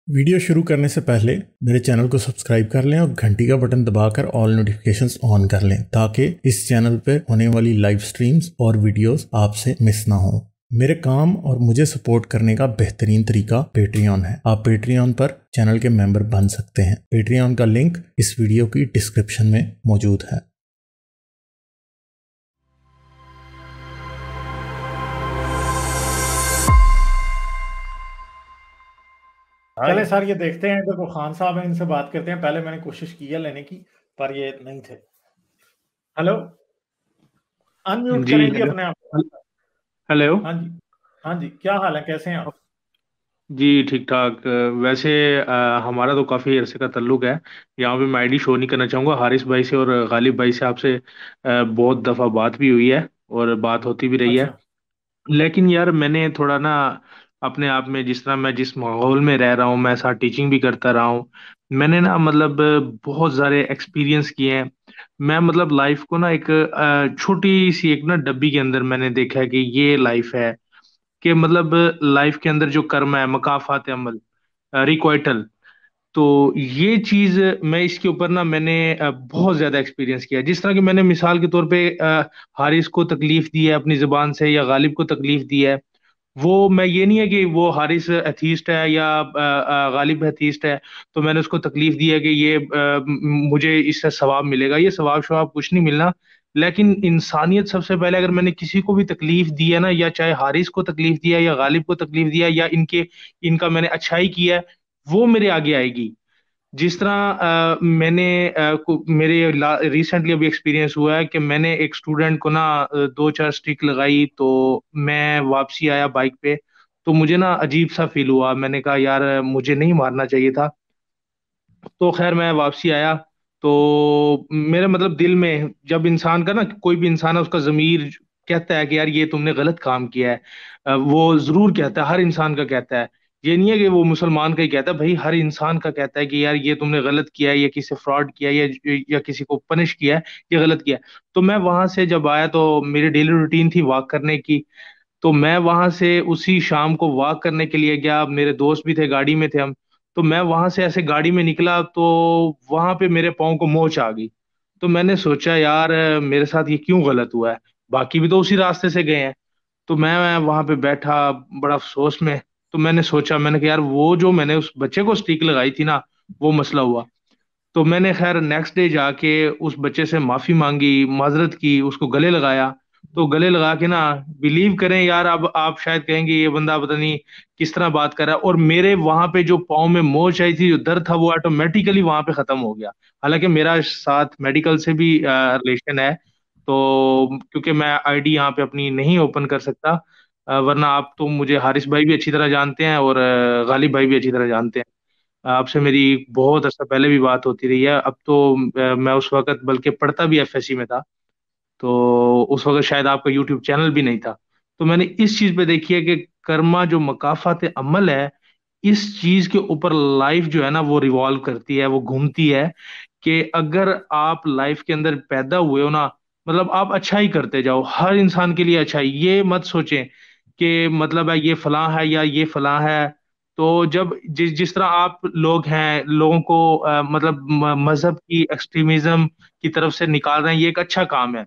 Video शुरू करने से पहले मेरे चैनल को सब्सक्राइब कर लें और घंटी का बटन दबाकर ऑल नोटिफिकेशंस ऑन कर लें ताकि इस चैनल पर होने वाली लाइव स्ट्रीम्स और वीडियोस आपसे मिस ना हो। मेरे काम और मुझे सपोर्ट करने का बेहतरीन तरीका पेट्रियन है। आप पेट्रियन पर चैनल के मेंबर बन सकते हैं। पेट्रियन का लिंक इस वीडियो की डिस्क्रिप्शन में मौजूद है। चले सर, ये देखते हैं। देखो खान साहब हैं, इनसे बात करते हैं। पहले मैंने कोशिश की है लेने की, पर ये नहीं थे। हेलो, अनम्यूट जी करें जी हेलो। अपने आप। हेलो। हाँ जी, हाँ जी, क्या हाल है, कैसे हैं आप? जी ठीक ठाक। वैसे हमारा तो काफ़ी अरसे का ताल्लुक है। यहाँ पे मैं आईडी शो नहीं करना चाहूँगा। हारिस भाई से और गालिब भाई से आपसे बहुत दफ़ा बात भी हुई है और बात होती भी रही है। अच्छा, लेकिन यार मैंने थोड़ा ना अपने आप में, जिस तरह मैं जिस माहौल में रह रहा हूँ, मैं साथ टीचिंग भी करता रहा हूँ। मैंने ना मतलब बहुत सारे एक्सपीरियंस किए हैं। मैं मतलब लाइफ को ना एक छोटी सी एक ना डब्बी के अंदर मैंने देखा है कि ये लाइफ है। कि मतलब लाइफ के अंदर जो कर्म है, मकाफात अमल, रिक्वाइटल। तो ये चीज मैं इसके ऊपर ना मैंने बहुत ज्यादा एक्सपीरियंस किया। जिस तरह की मैंने मिसाल के तौर पे हारिस को तकलीफ दी है अपनी जुबान से, या गालिब को तकलीफ दी है। वो मैं ये नहीं है कि वो हारिस एथीस्ट है या गालिब एथीस्ट है, तो मैंने उसको तकलीफ दी है कि ये मुझे इससे सवाब मिलेगा। ये सवाब शवाब कुछ नहीं मिलना। लेकिन इंसानियत सबसे पहले, अगर मैंने किसी को भी तकलीफ दी है ना, या चाहे हारिस को तकलीफ दिया या गालिब को तकलीफ दिया, या इनका मैंने अच्छाई किया है, वो मेरे आगे आएगी। जिस तरह मेरे रिसेंटली अभी एक्सपीरियंस हुआ है कि मैंने एक स्टूडेंट को ना दो चार स्टिक लगाई, तो मैं वापसी आया बाइक पे। तो मुझे ना अजीब सा फील हुआ। मैंने कहा यार मुझे नहीं मारना चाहिए था। तो खैर मैं वापसी आया। तो मेरे मतलब दिल में, जब इंसान का ना, कोई भी इंसान है, उसका ज़मीर कहता है कि यार ये तुमने गलत काम किया है। वो जरूर कहता है, हर इंसान का कहता है। ये नहीं है कि वो मुसलमान का ही कहता है, भाई हर इंसान का कहता है कि यार ये तुमने गलत किया है, या किसी से फ्रॉड किया है, या किसी को पनिश किया है, ये गलत किया है। तो मैं वहां से जब आया तो मेरी डेली रूटीन थी वॉक करने की। तो मैं वहां से उसी शाम को वॉक करने के लिए गया। मेरे दोस्त भी थे, गाड़ी में थे हम। तो मैं वहां से ऐसे गाड़ी में निकला, तो वहां पे मेरे पाँव को मोच आ गई। तो मैंने सोचा यार मेरे साथ ये क्यों गलत हुआ है। बाकी भी तो उसी रास्ते से गए हैं। तो मैं वहां पे बैठा बड़ा अफसोस में। तो मैंने सोचा, मैंने कहा यार वो जो मैंने उस बच्चे को स्टिक लगाई थी ना, वो मसला हुआ। तो मैंने खैर नेक्स्ट डे जाके उस बच्चे से माफी मांगी, माजरत की, उसको गले लगाया। तो गले लगा के ना, बिलीव करें यार, अब आप शायद कहेंगे ये बंदा पता नहीं किस तरह बात कर रहा है, और मेरे वहां पे जो पाँव में मोच आई थी, जो दर्द था, वो ऑटोमेटिकली वहां पे खत्म हो गया। हालांकि मेरा साथ मेडिकल से भी रिलेशन है। तो क्योंकि मैं आईडी यहाँ पे अपनी नहीं ओपन कर सकता, वरना आप तो मुझे हारिस भाई भी अच्छी तरह जानते हैं और गालिब भाई भी अच्छी तरह जानते हैं। आपसे मेरी बहुत अर्सा पहले भी बात होती रही है। अब तो मैं उस वक्त बल्कि पढ़ता भी एफएससी में था। तो उस वक्त शायद आपका यूट्यूब चैनल भी नहीं था। तो मैंने इस चीज पे देखी है कि कर्मा जो मकाफात अमल है, इस चीज के ऊपर लाइफ जो है ना वो रिवॉल्व करती है, वो घूमती है। कि अगर आप लाइफ के अंदर पैदा हुए हो ना, मतलब आप अच्छा ही करते जाओ, हर इंसान के लिए अच्छा ही। ये मत सोचें कि मतलब है ये फलां है या ये फलां है। तो जब जिस जिस तरह आप लोग हैं, लोगों को मतलब मजहब की एक्सट्रीमिज्म की तरफ से निकाल रहे हैं, ये एक अच्छा काम है।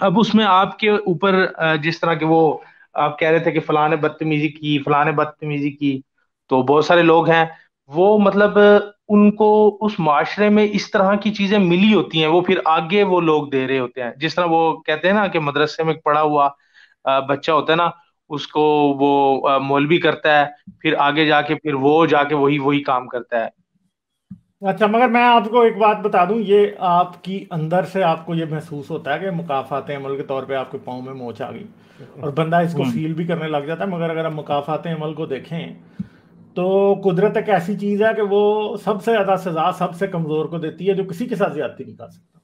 अब उसमें आपके ऊपर जिस तरह के वो आप कह रहे थे कि फलां ने बदतमीजी की, फलां ने बदतमीजी की। तो बहुत सारे लोग हैं, वो मतलब उनको उस माशरे में इस तरह की चीजें मिली होती हैं, वो फिर आगे वो लोग दे रहे होते हैं। जिस तरह वो कहते हैं ना कि मदरसे में एक पढ़ा हुआ बच्चा होता है ना, उसको वो मौलवी करता है, फिर आगे जाके फिर वो जाके वही वही काम करता है। अच्छा, मगर मैं आपको एक बात बता दूं, ये आपकी अंदर से आपको ये महसूस होता है कि मुकाफात अमल के तौर पे आपके पाँव में मोच आ गई, और बंदा इसको हम्म। फील भी करने लग जाता है। मगर अगर हम मुकाफात अमल को देखें तो कुदरत एक ऐसी चीज है कि वो सबसे ज्यादा सजा सबसे कमजोर को देती है जो किसी के साथ ज्यादती नहीं कर सकता।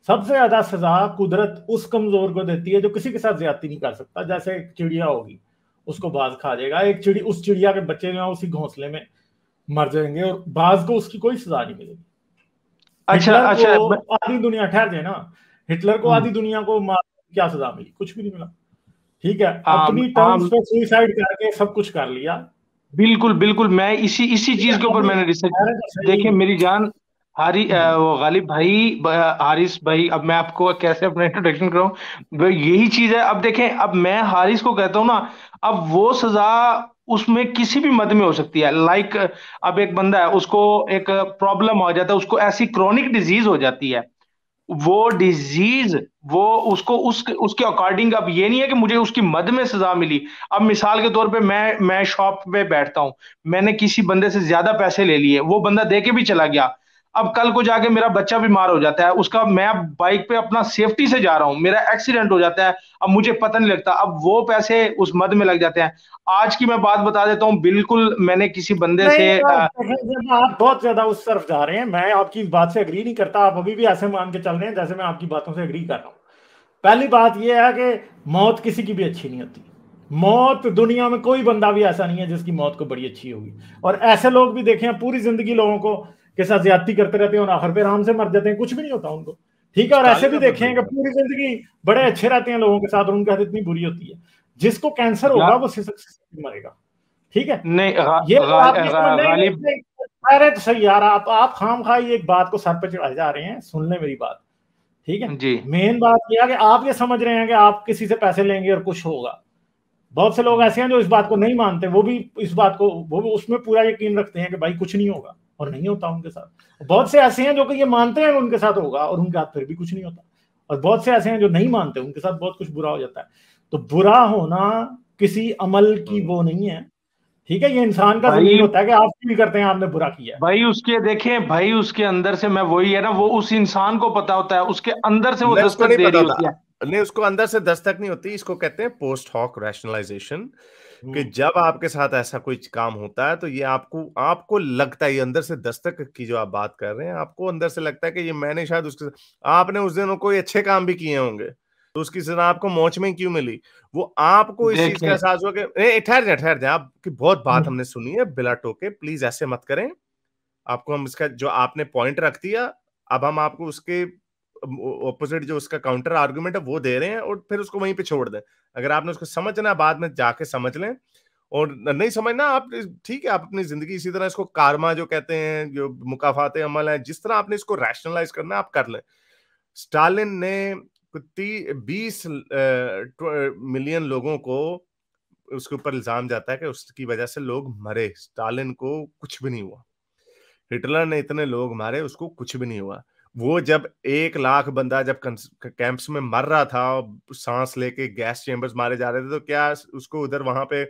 सबसे ज्यादा सजा कुदरत उस कमजोर को देती है जो किसी के साथ ज्यादती नहीं कर सकता। जैसे एक चिड़िया होगी, उसको बाज खा जाएगा। एक चिड़ी उस चिड़िया के बच्चे जो है उसी घोंसले में मर जाएंगे, और बाज को उसकी कोई सजा नहीं मिलेगी। अच्छा हिटलर को अच्छा आधी दुनिया, ठहर जाए ना, हिटलर को हम्म। आधी दुनिया को मार, क्या सजा मिली? कुछ भी नहीं मिला। ठीक है, आम अपनी आम टर्म्स पे सुइसाइड करके सब कुछ कर लिया। बिल्कुल बिल्कुल, मैं इसी इसी ठीक है, चीज के ऊपर अभी मैंने रिसर्च। कह रहे तो सही। देखिए मेरी जान, हम्म। वो गालिब भाई, हारिस भाई, अब मैं आपको कैसे अपना इंट्रोडक्शन कराऊं। यही चीज है। अब देखें, अब मैं हारिस को कहता हूं ना, अब वो सजा उसमें किसी भी मद में हो सकती है। लाइक, अब एक बंदा है, उसको एक प्रॉब्लम हो जाता है, उसको ऐसी क्रॉनिक डिजीज हो जाती है, वो डिजीज, वो उसको उसके अकॉर्डिंग, अब ये नहीं है कि मुझे उसकी मद में सजा मिली। अब मिसाल के तौर पे मैं शॉप पे बैठता हूं, मैंने किसी बंदे से ज्यादा पैसे ले लिए, वो बंदा दे के भी चला गया। अब कल को जाके मेरा बच्चा बीमार हो जाता है, उसका, मैं बाइक पे अपना सेफ्टी से जा रहा हूं, मेरा एक्सीडेंट हो जाता है, अब मुझे पता नहीं लगता, अब वो पैसे उस मद में लग जाते हैं। आज की मैं बात बता देता हूं, बिल्कुल मैंने किसी बंदे नहीं, से जब आप बहुत ज्यादा उस तरफ जा रहे हैं, मैं आपकी इस बात से एग्री नहीं करता। आप अभी भी ऐसे मान के चल रहे हैं जैसे मैं आपकी बातों से एग्री कर रहा हूँ। पहली बात यह है कि मौत किसी की भी अच्छी नहीं होती। मौत, दुनिया में कोई बंदा भी ऐसा नहीं है जिसकी मौत को बड़ी अच्छी होगी। और ऐसे लोग भी देखे हैं, पूरी जिंदगी लोगों को के साथ ज्यादती करते रहते हैं और आखिर पे आराम से मर जाते हैं, कुछ भी नहीं होता उनको। ठीक है। और ऐसे स्टालिन भी अपना देखे हैं कि बिल्कुल। पूरी जिंदगी बड़े अच्छे रहते हैं लोगों के साथ और उनकी हालत इतनी बुरी होती है। जिसको कैंसर या होगा वो सिसक मरेगा। ठीक है। नहीं, ये तो आप ये समझ नहीं, गालिब। नहीं, अरे तो सही यार, आप खाम खाई एक बात को सर पे चढ़ाए जा रहे हैं। सुन ले मेरी बात। ठीक है। जी मेन बात यह है कि आप ये समझ रहे हैं कि आप किसी से पैसे लेंगे और कुछ होगा। बहुत से लोग ऐसे हैं जो इस बात को नहीं मानते, वो भी इस बात को, वो भी उसमें पूरा यकीन रखते हैं कि भाई कुछ नहीं होगा, और नहीं होता उनके साथ। बहुत से ऐसे हैं जो कि ये मानते हैं कि उनके साथ होगा और उनके साथ फिर भी कुछ नहीं होता। और बहुत से ऐसे हैं जो नहीं मानते, उनके साथ बहुत कुछ बुरा हो जाता है। तो बुरा होना किसी अमल की वो नहीं है। ठीक है। ये इंसान का भाई, जमीर होता है कि आप फील करते हैं आपने बुरा किया है। भाई उसके देखें, भाई उसके अंदर से, मैं वही है ना, वो उस इंसान को पता होता है, उसके अंदर से वो नहीं, उसको दस्तक नहीं दे पता रही होता। होती है। नहीं, उसको अंदर से दस्तक नहीं होती। इसको कहते हैं पोस्ट हॉक रैशनलाइजेशन। कि हम्म। जब आपके साथ ऐसा कोई काम होता है तो ये आपको आपको लगता है, ये अंदर से दस्तक की जो आप बात कर रहे हैं, आपको अंदर से लगता है कि ये मैंने शायद उसके, आपने उस दिन कोई अच्छे काम भी किए होंगे, तो उसकी सजा आपको मौज में क्यों मिली? वो आपको इस चीज का देखें, एहसास हुआ कि ठहर जाए, आपकी बहुत बात हमने सुनी है बिला टोके, प्लीज ऐसे मत करें। आपको हम इसका जो आपने पॉइंट रख दिया, अब हम आपको उसके ऑपोजिट जो उसका काउंटर आर्गुमेंट है वो दे रहे हैं, और फिर उसको वहीं पे छोड़ दें। अगर आपने उसको समझना है, बाद में जाके समझ लें। और नहीं समझना, आप ठीक है, आप अपनी जिंदगी इसी तरह, इसको कारमा जो कहते हैं, जो मुकाफाते अमल है, जिस तरह आपने इसको रैशनलाइज करना है आप कर लें। स्टालिन ने 20 मिलियन लोगों को, उसके ऊपर इल्जाम जाता है कि उसकी वजह से लोग मरे, स्टालिन को कुछ भी नहीं हुआ। हिटलर ने इतने लोग मारे, उसको कुछ भी नहीं हुआ। वो जब 1 लाख बंदा जब कैंप्स में मर रहा था, सांस लेके गैस चेंबर्स मारे जा रहे थे, तो क्या उसको उधर वहां पे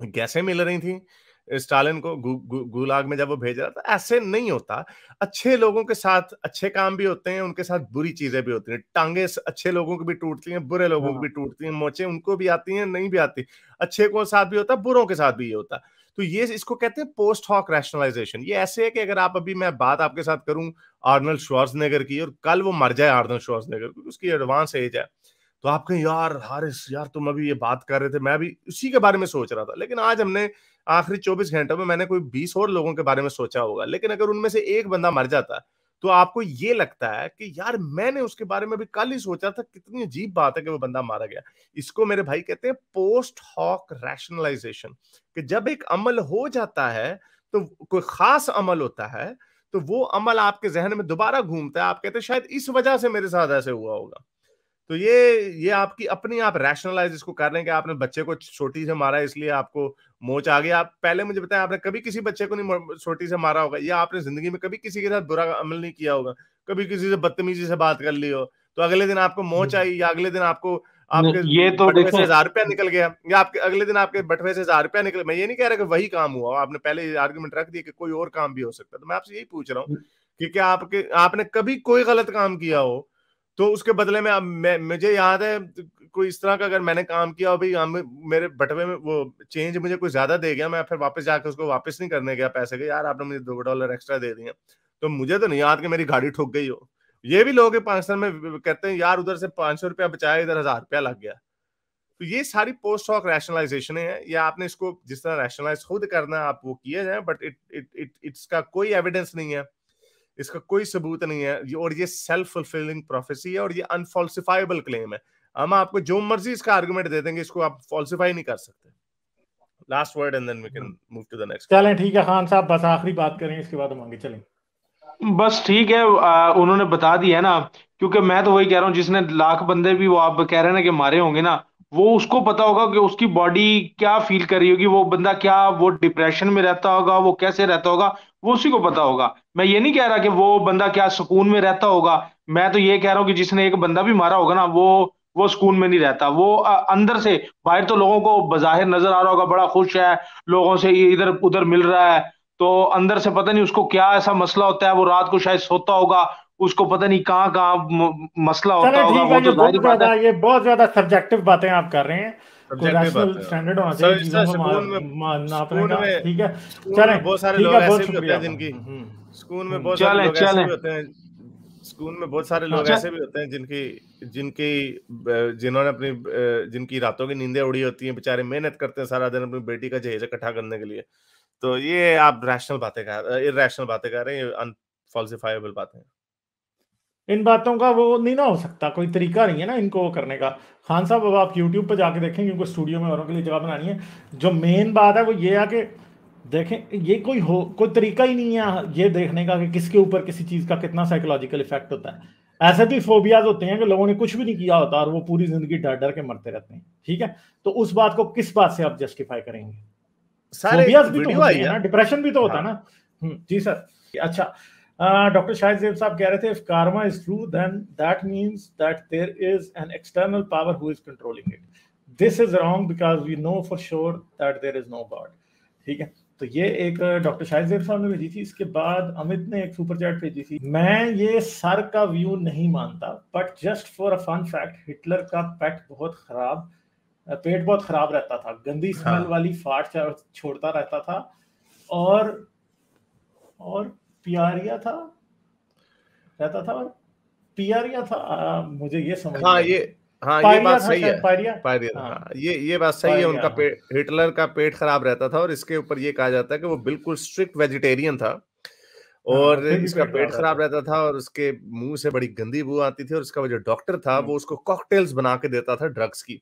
गैसें मिल रही थी स्टालिन को गुलाग में जब वो भेज रहा था? ऐसे नहीं होता। अच्छे लोगों के साथ अच्छे काम भी होते हैं, उनके साथ बुरी चीजें भी होती हैं। टांगे अच्छे लोगों की भी टूटती हैं, बुरे लोगों की हाँ। भी टूटती हैं, मोचे उनको भी आती हैं, नहीं भी आती। अच्छे को साथ भी होता है, बुरों के साथ भी ये होता है। तो ये इसको कहते हैं पोस्ट हॉक रैशनलाइजेशन। ये ऐसे है कि अगर आप अभी, मैं बात आपके साथ करूं आर्नल्ड श्वार्ज़नेगर की, और कल वो मर जाए आर्नल्ड श्वार्ज़नेगर, क्योंकि उसकी एडवांस एज है, तो आप कहें यार हारिस, यार तुम अभी ये बात कर रहे थे, मैं भी उसी के बारे में सोच रहा था। लेकिन आज हमने आखिरी 24 घंटों में मैंने कोई 20 और लोगों के बारे में सोचा होगा, लेकिन अगर उनमें से एक बंदा मर जाता तो आपको ये लगता है कि यार मैंने उसके बारे में भी कल ही सोचा था, कितनी अजीब बात है कि वो बंदा मारा गया। इसको मेरे भाई कहते हैं पोस्ट हॉक रैशनलाइजेशन। कि जब एक अमल हो जाता है, तो कोई खास अमल होता है, तो वो अमल आपके जहन में दोबारा घूमता है, आप कहते हैं शायद इस वजह से मेरे साथ ऐसे हुआ होगा। तो ये आपकी अपनी, आप रैशनलाइज इसको कर रहे हैं कि आपने बच्चे को छोटी से मारा इसलिए आपको मोच आ गया। आप पहले मुझे बताएं, आपने कभी किसी बच्चे को नहीं छोटी से मारा होगा, या आपने जिंदगी में कभी किसी के साथ बुरा अमल नहीं किया होगा, कभी किसी से बदतमीजी से बात कर ली हो, तो अगले दिन आपको मोच आई, या अगले दिन आपको आपके ये तो बटवे से देखें, 1,000 रुपया निकल गया, या आपके अगले दिन आपके बटवे से 1,000 रुपया निकल। मैं ये नहीं कह रहा कि वही काम हुआ, आपने पहले आर्ग्यूमेंट रख दिया कि कोई और काम भी हो सकता है। तो मैं आपसे यही पूछ रहा हूँ कि क्या आपने कभी कोई गलत काम किया हो, तो उसके बदले में, अब मुझे याद है कोई इस तरह का अगर मैंने काम किया हो, भाई हम मेरे बटवे में वो चेंज मुझे कोई ज्यादा दे गया, मैं फिर वापस जाकर उसको वापस नहीं करने गया पैसे के, यार आपने मुझे $2 एक्स्ट्रा दे दिए, तो मुझे तो नहीं याद कि मेरी गाड़ी ठुक गई हो। ये भी लोग पाकिस्तान में कहते हैं यार उधर से 500 रुपया बचाया, इधर 1,000 रुपया लग गया। तो ये सारी पोस्ट हॉक रैशनलाइजेशन है, या आपने इसको जिस तरह रैशनलाइज खुद करना है आप वो किए जाए, बट इसका कोई एविडेंस नहीं है, इसका कोई सबूत नहीं है, और ये सेल्फ फुलफिलिंग प्रोफेसी है, और ये अनफॉल्सिफाइबल क्लेम है। हम आपको जो मर्जी इसका आर्गुमेंट दे देंगे, इसको आप फॉल्सिफाई नहीं कर सकते। Last word and then we can move to the next. चलें ठीक है खान साहब, बस आखिरी बात करें, इसके बाद हम आगे चलें। बस ठीक है, उन्होंने बता दिया ना, क्योंकि मैं तो वही कह रहा हूँ, जिसने लाख बंदे भी वो आप कह रहे हैं ना कि मारे होंगे ना, वो उसको पता होगा कि उसकी बॉडी क्या फील कर रही होगी, वो बंदा क्या वो डिप्रेशन में रहता होगा, वो कैसे रहता होगा, वो उसी को पता होगा। मैं ये नहीं कह रहा कि वो बंदा क्या सुकून में रहता होगा, मैं तो ये कह रहा हूँ कि जिसने एक बंदा भी मारा होगा ना, वो सुकून में नहीं रहता। वो अंदर से, बाहर तो लोगों को बज़ाहिर नजर आ रहा होगा बड़ा खुश है, लोगों से इधर उधर मिल रहा है, तो अंदर से पता नहीं उसको क्या ऐसा मसला होता है, वो रात को शायद सोता होगा, उसको पता नहीं कहाँ कहाँ मसला होता चलें होगा। ठीक है, वो तो जाहिर बात है, ये बहुत ज्यादा सब्जेक्टिव बातें आप कर रहे हैं। कोई सब्जेक्टिव बात रैशनल है स्टैंडर्ड होना सर। चाहिए चीजों को नापने स्कूल का, में ठीक है। स्कूल चलें में बहुत सारे ठीक लोग है, बहुत ऐसे भी होते शुक्रिया हैं जिनकी स्कूल में बहुत सारे चलें लोग ऐसे चलें। भी होते हैं, स्कूल में बहुत सारे हाँ लोग ऐसे भी होते हैं जिन्होंने अपनी जिनकी रातों की नींदें उड़ी होती हैं, बेचारे मेहनत करते हैं सारा दिन अपनी बेटी का जहेज इकट्ठा करने के लिए। तो ये आप रैशनल बातें इरैशनल बातें कर रहे हैं, अनफॉल्सिफाइबल बातें। इन बातों का वो नहीं ना हो सकता, कोई तरीका नहीं है ना इनको वो करने का। खान साहब अब आप YouTube पे जाके देखें, क्योंकि स्टूडियो में औरों के लिए जगह बनानी है। जो मेन बात है वो ये है कि देखें, ये कोई तरीका ही नहीं है ये देखने का कि किसके ऊपर किसी चीज़ का कितना साइकोलॉजिकल इफेक्ट होता है। ऐसे भी फोबियाज होते हैं कि लोगों ने कुछ भी नहीं किया होता और वो पूरी जिंदगी डर डर के मरते रहते हैं, ठीक है। तो उस बात को किस बात से आप जस्टिफाई करेंगे? सारे फोबियाज भी तो वीडियो होते आई हैं है ना, डिप्रेशन भी तो होता हाँ। है ना। जी सर। अच्छा, डॉक्टर शाहिद ज़ेब साहब कह रहे थे, if karma is true then that means that there is an external power who is controlling it. This is wrong because we know for sure that there is no God. ठीक है, तो ये एक doctor Shahid ज़ेब साहब ने भेजी थी। इसके बाद अमित ने एक सुपर चैट भेजी थी, मैं ये सर का व्यू नहीं मानता, but just for a fun fact, Hitler का पेट बहुत खराब रहता था, गंदी स्मेल वाली फाट छोड़ता रहता था, और पियारिया था और पियारिया था। मुझे ये समझ हाँ नहीं ये बात सही है। पायरिया हाँ ये बात सही है। उनका हिटलर का पेट खराब रहता था, और इसके ऊपर ये कहा जाता है कि वो बिल्कुल स्ट्रिक्ट वेजिटेरियन था, और इसका पेट खराब रहता था, और उसके मुंह से बड़ी गंदी बू आती थी, और उसका वो जो डॉक्टर था वो उसको कॉकटेल्स बना के देता था ड्रग्स की।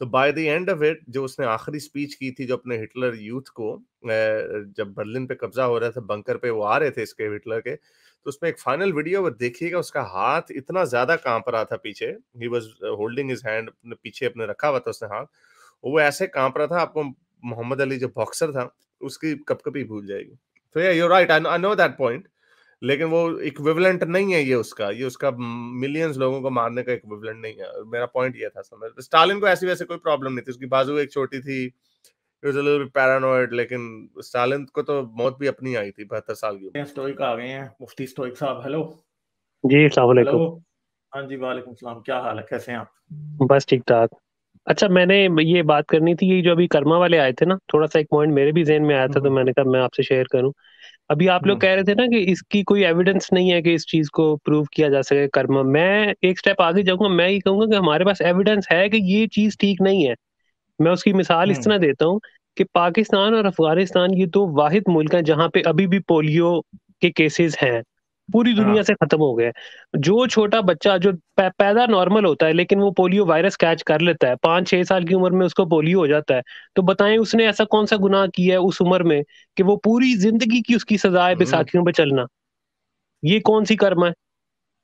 तो by the end of it, जो उसने आखिरी स्पीच की थी, जो अपने हिटलर यूथ को, जब बर्लिन पे कब्जा हो रहा था, बंकर पे वो आ रहे थे इसके हिटलर के, तो उसमें एक फाइनल वीडियो वो देखिएगा, उसका हाथ इतना ज्यादा कांप रहा था पीछे, he was holding his hand, पीछे अपने रखा हुआ था उसने हाथ, वो ऐसे कांप रहा था, आपको मोहम्मद अली जो बॉक्सर था उसकी कभी भूल जाएगी। तो या you right, I know that point, लेकिन वो इक्विवेलेंट नहीं है, ये उसका मिलियंस लोगों को मारने का इक्विवेलेंट नहीं है। मेरा पॉइंट ये था। समझ, स्टालिन को ऐसी वैसे कोई प्रॉब्लम नहीं थी, उसकी बाजू एक छोटी थी, he was a little bit paranoid, लेकिन स्टालिन को तो मौत भी अपनी आई थी 72 साल की उम्र। स्टोइक आ गए हैं, मुफ्ती स्टोइक साहब। हेलो जी, अस्सलाम वालेकुम। हाँ जी, वालेकुम सलाम, क्या हाल है, कैसे हैं आप? बस ठीक ठाक। अच्छा, मैंने ये बात करनी थी, ये जो अभी कर्मा वाले आए थे ना, थोड़ा सा एक पॉइंट मेरे भी ज़हन में आया था, तो मैंने कहा मैं आपसे शेयर करूं। अभी आप लोग कह रहे थे ना कि इसकी कोई एविडेंस नहीं है कि इस चीज को प्रूव किया जा सके कर्मा। मैं एक स्टेप आगे जाऊंगा, मैं ये कहूंगा कि हमारे पास एविडेंस है कि ये चीज ठीक नहीं है। मैं उसकी मिसाल इस तरह देता हूँ कि पाकिस्तान और अफगानिस्तान ये दो वाहिद मुल्क हैं जहाँ पे अभी भी पोलियो के केसेस हैं, पूरी दुनिया से खत्म हो गए। जो छोटा बच्चा जो पैदा नॉर्मल होता है, लेकिन वो पोलियो वायरस कैच कर लेता है, 5-6 साल की उम्र में उसको पोलियो हो जाता है, तो बताएं उसने ऐसा कौन सा गुनाह किया है उस उम्र में कि वो पूरी जिंदगी की उसकी सजा है बैसाखियों पे चलना? ये कौन सी कर्म है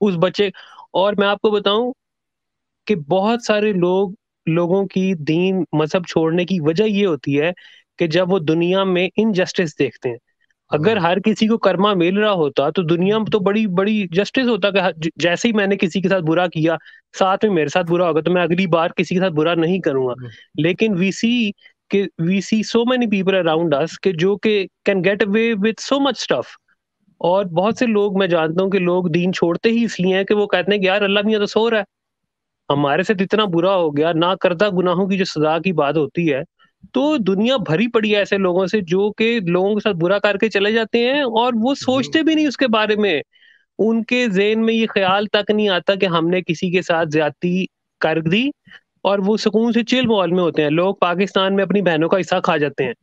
उस बच्चे? और मैं आपको बताऊं कि बहुत सारे लोगों की दीन मजहब छोड़ने की वजह ये होती है कि जब वो दुनिया में इनजस्टिस देखते हैं। अगर हर किसी को कर्मा मिल रहा होता तो दुनिया में तो बड़ी बड़ी जस्टिस होता कि जैसे ही मैंने किसी के साथ बुरा किया, साथ में मेरे साथ बुरा होगा, तो मैं अगली बार किसी के साथ बुरा नहीं करूंगा। लेकिन we see so many people around us के जो के can get away with so much stuff. और बहुत से लोग मैं जानता हूँ कि लोग दीन छोड़ते ही इसलिए हैं कि वो कहते हैं कि यार अल्लाह मियां तो सो रहा है, हमारे साथ इतना बुरा हो गया, ना करदा गुनाहों की जो सजा की बात होती है। तो दुनिया भरी पड़ी है ऐसे लोगों से जो कि लोगों के साथ बुरा करके चले जाते हैं, और वो सोचते भी नहीं उसके बारे में। उनके ज़हन में ये ख्याल तक नहीं आता कि हमने किसी के साथ ज्यादती कर दी, और वो सुकून से चिल माहौल में होते हैं। लोग पाकिस्तान में अपनी बहनों का हिस्सा खा जाते हैं,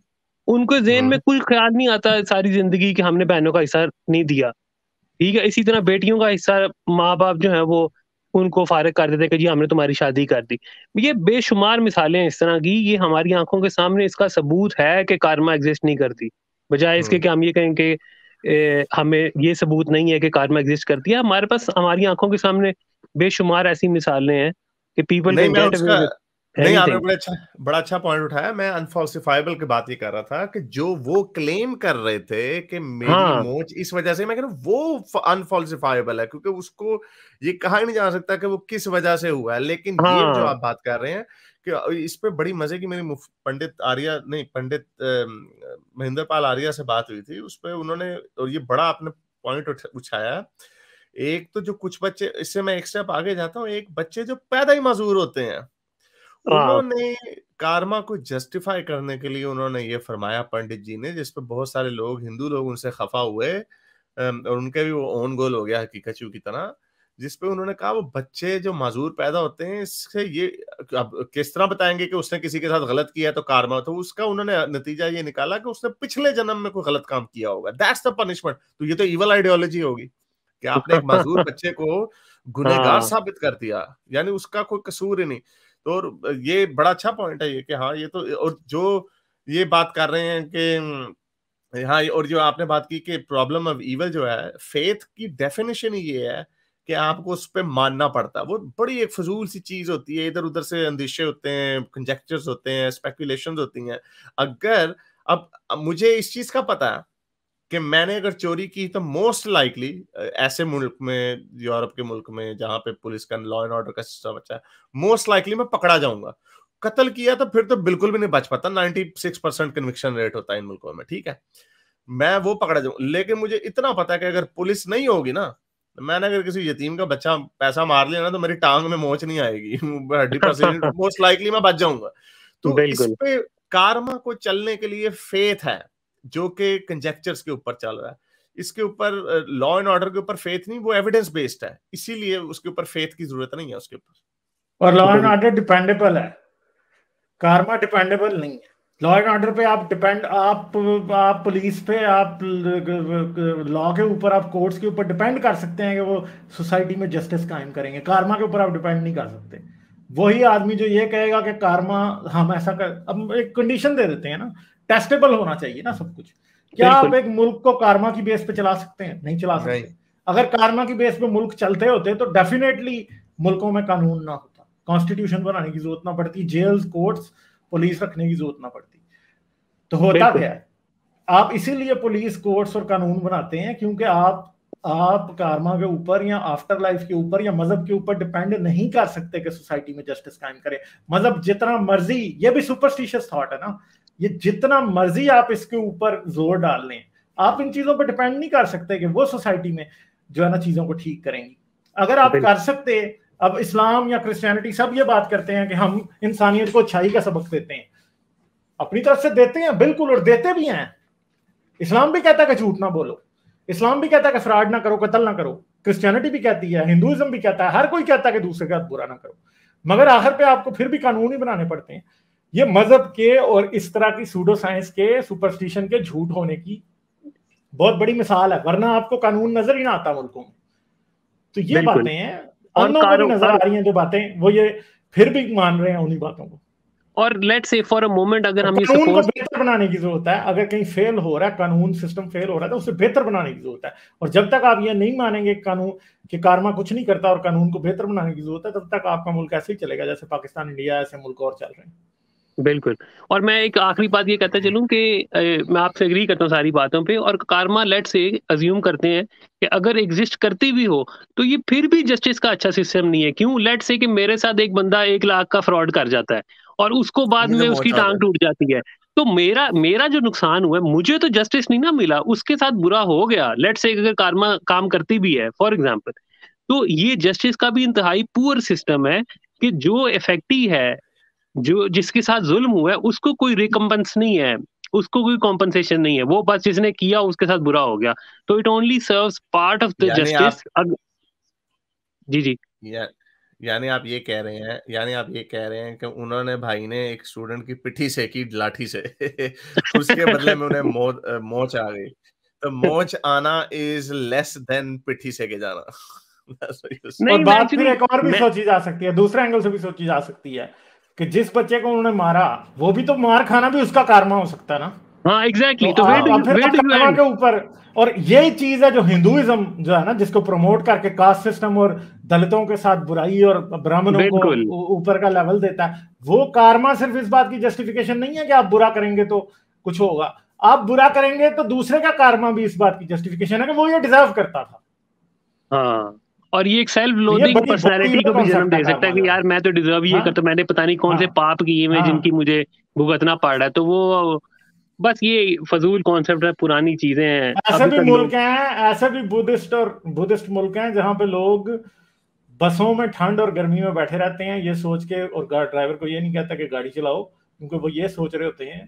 उनके ज़हन में कोई ख्याल नहीं आता सारी जिंदगी कि हमने बहनों का हिस्सा नहीं दिया। ठीक है, इसी तरह बेटियों का हिस्सा माँ बाप जो है वो उनको फारिग कर देते कि जी हमने तुम्हारी शादी कर दी। ये बेशुमार मिसालें इस तरह की, ये हमारी आंखों के सामने इसका सबूत है कि कार्मा एग्जिस्ट नहीं करती, बजाय इसके कि हम ये कहें कि हमें ये सबूत नहीं है कि कार्मा एग्जिस्ट करती है। हमारे पास हमारी आंखों के सामने बेशुमार ऐसी मिसालें हैं कि पीपल नहीं कैन मैं गेट अवे उसका विद नहीं, आपने एनीथिंग। बड़ा अच्छा पॉइंट उठाया। मैं अनफॉल्सिफाइबल की बात ही कर रहा था कि जो वो क्लेम कर रहे थे कि मेरी हाँ मोच इस वजह से, मैं कह रहा हूं वो अनफॉल्सिफाइबल है, क्योंकि उसको ये कहा ही नहीं जा सकता कि वो किस वजह से हुआ है। लेकिन ये जो हाँ आप बात कर रहे हैं कि इस पे बड़ी मजे की मेरी पंडित महेंद्र पाल आर्या से बात हुई थी, उस पे उन्होंने, और ये बड़ा आपने पॉइंट उठाया। एक तो जो कुछ बच्चे, इससे मैं एक स्टेप आगे जाता हूँ, एक बच्चे जो पैदा ही मजूर होते हैं, हाँ उन्होंने कार्मा को जस्टिफाई करने के लिए उन्होंने ये फरमाया पंडित जी ने, जिस पे बहुत सारे लोग, हिंदू लोग उनसे खफा हुए, और उनके भी वो ओन गोल हो गया हकीकचू की तरह, जिस पे उन्होंने कहा वो बच्चे जो माजूर पैदा होते हैं, इससे ये अब किस तरह बताएंगे कि उसने किसी के साथ गलत किया तो कार्मा, तो उसका उन्होंने नतीजा ये निकाला कि उसने पिछले जन्म में कोई गलत काम किया होगा, दैट्स द पनिशमेंट। तो ये तो इवल आइडियोलॉजी होगी कि आपने एक माजूर बच्चे को गुनहगार हाँ साबित कर दिया, यानी उसका कोई कसूर ही नहीं। तो ये बड़ा अच्छा पॉइंट है ये कि हाँ, ये तो, और जो ये बात कर रहे हैं कि हाँ, और जो आपने बात की कि प्रॉब्लम ऑफ इविल जो है, फेथ की डेफिनेशन ही ये है कि आपको उस पे मानना पड़ता है। वो बड़ी एक फजूल सी चीज होती है, इधर उधर से अंदेशे होते हैं, कंजेक्चर्स होते हैं, स्पेकुलेशंस होती हैं। अगर अब मुझे इस चीज का पता है कि मैंने अगर चोरी की तो मोस्ट लाइकली ऐसे मुल्क में, यूरोप के मुल्क में जहां पे पुलिस का लॉ एंड ऑर्डर का सिस्टम अच्छा है, मोस्ट लाइकली मैं पकड़ा जाऊंगा। कत्ल किया तो फिर तो बिल्कुल भी नहीं बच पाता, 96% कन्विक्शन रेट होता है इन मुल्कों में, ठीक है, मैं वो पकड़ा जाऊंगा। लेकिन मुझे इतना पता है कि अगर पुलिस नहीं होगी ना, मैंने अगर किसी यतीम का बच्चा पैसा मार लिया ना, तो मेरी टांग में मोच नहीं आएगी, हड्डी पसली, मोस्ट लाइकली मैं बच जाऊंगा। तो इस बिल्कुल पे कार्मा को चलने के लिए फेथ है, जो कि कंजेक्चर्स के ऊपर चल रहा है। इसके ऊपर लॉ एंड ऑर्डर के ऊपर फेथ नहीं, वो एविडेंस बेस्ड है, इसीलिए उसके ऊपर फेथ की जरूरत नहीं है उसके ऊपर। और लॉ एंड बिल्कुल। ऑर्डर डिपेंडेबल है, कार्मा डिपेंडेबल नहीं है। लॉ एंड ऑर्डर पे आप डिपेंड, आप पुलिस पे, आप लॉ के ऊपर, आप कोर्ट्स के ऊपर डिपेंड कर सकते हैं कि वो सोसाइटी में जस्टिस कायम करेंगे। कार्मा के ऊपर आप डिपेंड नहीं कर सकते। वही आदमी जो ये कहेगा कि कार्मा हम ऐसा कर, अब एक कंडीशन दे देते हैं ना, टेस्टेबल होना चाहिए ना सब कुछ। क्या आप बिल्कुल एक मुल्क को कार्मा की बेस पे चला सकते हैं? नहीं चला नहीं, सकते। अगर कार्मा की बेस पे मुल्क चलते होते तो डेफिनेटली मुल्कों में कानून ना होता, कॉन्स्टिट्यूशन बनाने की जरूरत ना पड़ती, जेल्स, कोर्ट्स, पुलिस रखने की जरूरत ना पड़ती। तो होता बिल्कुल क्या है, आप इसीलिए पुलिस, कोर्ट्स और कानून बनाते हैं क्योंकि आप कार्मा के ऊपर या आफ्टर लाइफ के ऊपर या मजहब के ऊपर डिपेंड नहीं कर सकते कि सोसाइटी में जस्टिस कायम करे। मजहब जितना मर्जी, ये भी सुपरस्टिशियस थॉट है ना, ये जितना मर्जी आप इसके ऊपर जोर डाल लें, आप इन चीजों पर डिपेंड नहीं कर सकते कि वो सोसाइटी में जो है ना चीजों को ठीक करेंगी। अगर आप कर सकते, अब इस्लाम या क्रिश्चियनिटी सब ये बात करते हैं कि हम इंसानियत को अच्छाई का सबक देते हैं, अपनी तरफ से देते हैं बिल्कुल, और देते भी हैं। इस्लाम भी कहता है कि झूठ ना बोलो, इस्लाम भी कहता है कि फ्रॉड ना करो, कत्ल ना करो, क्रिश्चियनिटी भी कहती है, हिंदुइज्म भी कहता है, हर कोई कहता है कि दूसरे का बुरा ना करो। मगर आखिर पे आपको फिर भी कानून ही बनाने पड़ते हैं। ये मजहब के और इस तरह की सूडो साइंस के, सुपरस्टिशन के झूठ होने की बहुत बड़ी मिसाल है, वरना आपको कानून नजर ही ना आता मुल्कों में। तो ये बातें हैं, अन्यों को भी नजर आ रही हैं जो बातें, वो ये फिर भी मान रहे हैं उन्हीं बातों को। और let's say for a moment अगर हम ये कानून को सपोज, बेहतर बनाने की जरूरत है। अगर कहीं फेल हो रहा है, कानून सिस्टम फेल हो रहा है, तो उसे बेहतर बनाने की जरूरत है। और जब तक आप ये नहीं मानेंगे कानून कि कार्मा कुछ नहीं करता और कानून को बेहतर बनाने की जरूरत है, तब तक आपका मुल्क ऐसे ही चलेगा जैसे पाकिस्तान, इंडिया, ऐसे मुल्क और चल रहे हैं। बिल्कुल। और मैं एक आखिरी बात ये कहता चलूं कि मैं आपसे एग्री करता हूँ सारी बातों पे। और कार्मा लेट से अज्यूम करते हैं कि अगर एग्जिस्ट करती भी हो तो ये फिर भी जस्टिस का अच्छा सिस्टम नहीं है। क्यों? लेट से कि मेरे साथ एक बंदा 1 लाख का फ्रॉड कर जाता है और उसको बाद मुझे में मौत उसकी आ जाए। टांग टूट जाती है, तो मेरा जो नुकसान हुआ है, मुझे तो जस्टिस नहीं ना मिला, उसके साथ बुरा हो गया। लेट से अगर कार्मा काम करती भी है फॉर एग्जाम्पल, तो ये जस्टिस का भी इंतहाई पुअर सिस्टम है कि जो इफेक्टी है, जो जिसके साथ जुल्म हुआ है, उसको कोई रिकम्पेंस नहीं है, उसको कोई कॉम्पनसेशन नहीं है, वो बस जिसने किया उसके साथ बुरा हो गया। तो it only serves part of the यानी आप जस्टिस। जी जी या, यानी आप ये कह रहे हैं, कि उन्होंने, भाई ने एक स्टूडेंट की पिठी सेकी लाठी से उसके बदले में उन्हें मोच आ गई। तो मोच आना इज लेस देन पिठी सेके जाना। और बात फिर एक और भी सोची जा सकती है, दूसरे एंगल से भी सोची जा सकती है कि जिस बच्चे को उन्होंने मारा वो भी तो मार खाना भी उसका कार्मा हो सकता है ना। हाँ एग्जैक्टली। तो कर्मा के ऊपर, और यही चीज है जो हिंदुइज्म जो है ना, जिसको प्रमोट करके कास्ट सिस्टम और दलितों के साथ बुराई और ब्राह्मणों को ऊपर का लेवल देता है, वो कार्मा सिर्फ इस बात की जस्टिफिकेशन नहीं है कि आप बुरा करेंगे तो कुछ होगा, आप बुरा करेंगे तो दूसरे का कार्मा भी इस बात की जस्टिफिकेशन है कि वो ये डिजर्व करता था। हाँ, और ये एक सेल्फ लोडिंग पर्सनैलिटी को भी जन्म दे सकता है कि यार मैं तो डिजर्व ये करता, मैंने पता नहीं कौन से पाप किए में जिनकी मुझे भुगतना पड़ रहा है। तो वो बस ये फजूल कॉन्सेप्ट है, पुरानी चीजें हैं। ऐसे भी मुल्क हैं, ऐसे भी बुद्धिस्ट मुल्क हैं जहां पे लोग बसों में ठंड और गर्मी में बैठे रहते हैं ये सोच के, और ड्राइवर को ये नहीं कहता कि गाड़ी चलाओ, क्योंकि वो ये सोच रहे होते हैं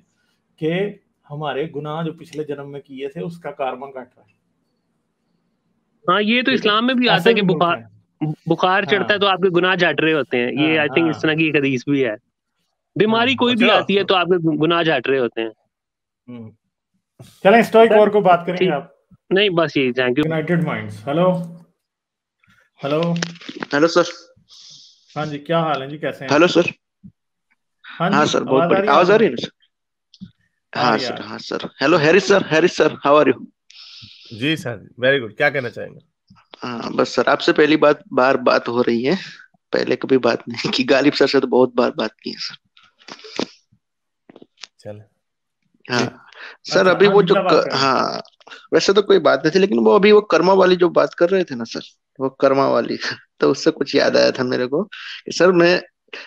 कि हमारे गुनाह जो पिछले जन्म में किए थे उसका कार्मा काट रहा है। हाँ, ये तो इस्लाम में भी आता है कि बुखार चढ़ता है तो आपके गुनाह झाट रहे होते हैं। ये आई थिंक इस तरह की एक हदीस भी है। बीमारी कोई भी आती है तो आपके गुनाह झाट रहे होते हैं। चलें स्टोइक वॉर को बात करेंगे आप? नहीं बस ये, thank you. United minds, hello hello sir. हाँ जी, क्या हाल है जी, कैसे हैं? Hello sir. हाँ सर, बहुत बढ़िया। आवाज आ रही है ना? हाँ sir. Hello Harris sir, how are you? जी सर, वेरी गुड। क्या कहना चाहेंगे? हाँ बस सर, आपसे पहली बार बात हो रही है, पहले कभी बात नहीं की। गालिब सर से तो बहुत बार बात की है सर। चल हाँ सर, अभी वो जो हाँ वैसे तो कोई बात नहीं थी, लेकिन वो अभी वो कर्मा वाली जो बात कर रहे थे ना सर, वो कर्मा वाली तो उससे कुछ याद आया था मेरे को। सर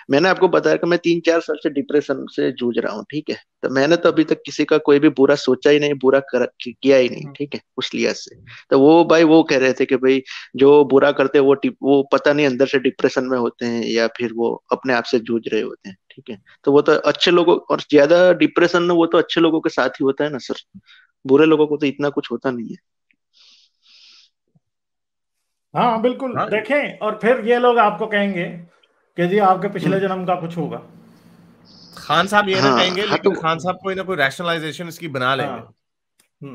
मैंने आपको बताया कि मैं 3-4 साल से डिप्रेशन से जूझ रहा हूँ, ठीक है। तो मैंने तो अभी तक किसी का कोई भी बुरा सोचा ही नहीं, बुरा किया ही नहीं, ठीक है, उस लिहाज से। तो वो भाई वो कह रहे थे कि भाई जो बुरा करते हैं वो पता नहीं अंदर से डिप्रेशन में होते हैं या फिर वो अपने आप से जूझ रहे होते हैं, ठीक है। तो वो तो अच्छे लोगों, और ज्यादा डिप्रेशन में वो तो अच्छे लोगों के साथ ही होता है ना सर, बुरे लोगों को तो इतना कुछ होता नहीं है। हाँ बिल्कुल। देखें, और फिर ये लोग आपको कहेंगे कि जी आपके पिछले जन्म का कुछ होगा। खान साहब ये ना कहेंगे, लेकिन तो खान साहब कोई ना कोई रैशनलाइजेशन इसकी बना लेंगे।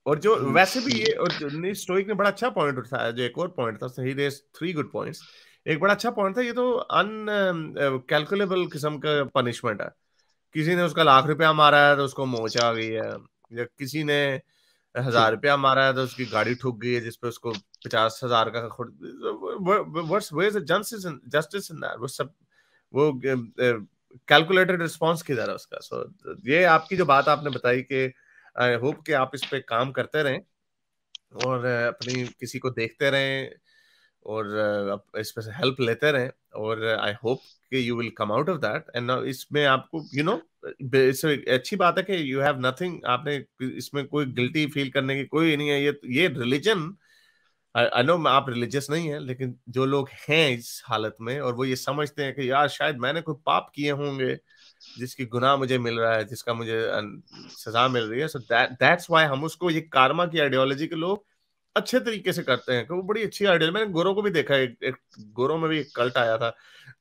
और जो वैसे भी ये, और स्टोइक ने बड़ा अच्छा पॉइंट उठाया, जो एक और पॉइंट था, ही रेज 3 गुड पॉइंट्स। एक बड़ा अच्छा पॉइंट था, ये तो अनकैलकुलेबल किस्म का पनिशमेंट है। किसी ने उसका लाख रुपया मारा है तो उसको मोच आ गई है, या किसी ने 1000 रुपया मारा है तो उसकी गाड़ी ठुक गई है जिसपे उसको 50,000 का जस्टिस इन दैट। वो सब वो कैलकुलेटेड रिस्पॉन्स किधर है उसका। सो ये आपकी जो बात आपने बताई कि आई होप कि आप इस पे काम करते रहें और अपनी किसी को देखते रहें और इस पे से हेल्प लेते रहें, और आई होप कि you will come out of that. And इसमें आपको अच्छी बात है कि यू हैव नथिंग, आपने इसमें कोई गिल्टी फील करने की कोई नहीं है। ये रिलीजन, आई नो आप रिलीजियस नहीं है, लेकिन जो लोग हैं इस हालत में और वो ये समझते हैं कि यार शायद मैंने कोई पाप किए होंगे जिसकी गुनाह मुझे मिल रहा है, जिसका मुझे सजा मिल रही है। सो दैट्स व्हाई हम उसको, ये कार्मा की आइडियोलॉजी के लोग अच्छे तरीके से करते हैं कि वो बड़ी अच्छी आइडियोलॉजी। मैंने गोरों को भी देखा है, एक गोरों में भी एक कल्ट आया था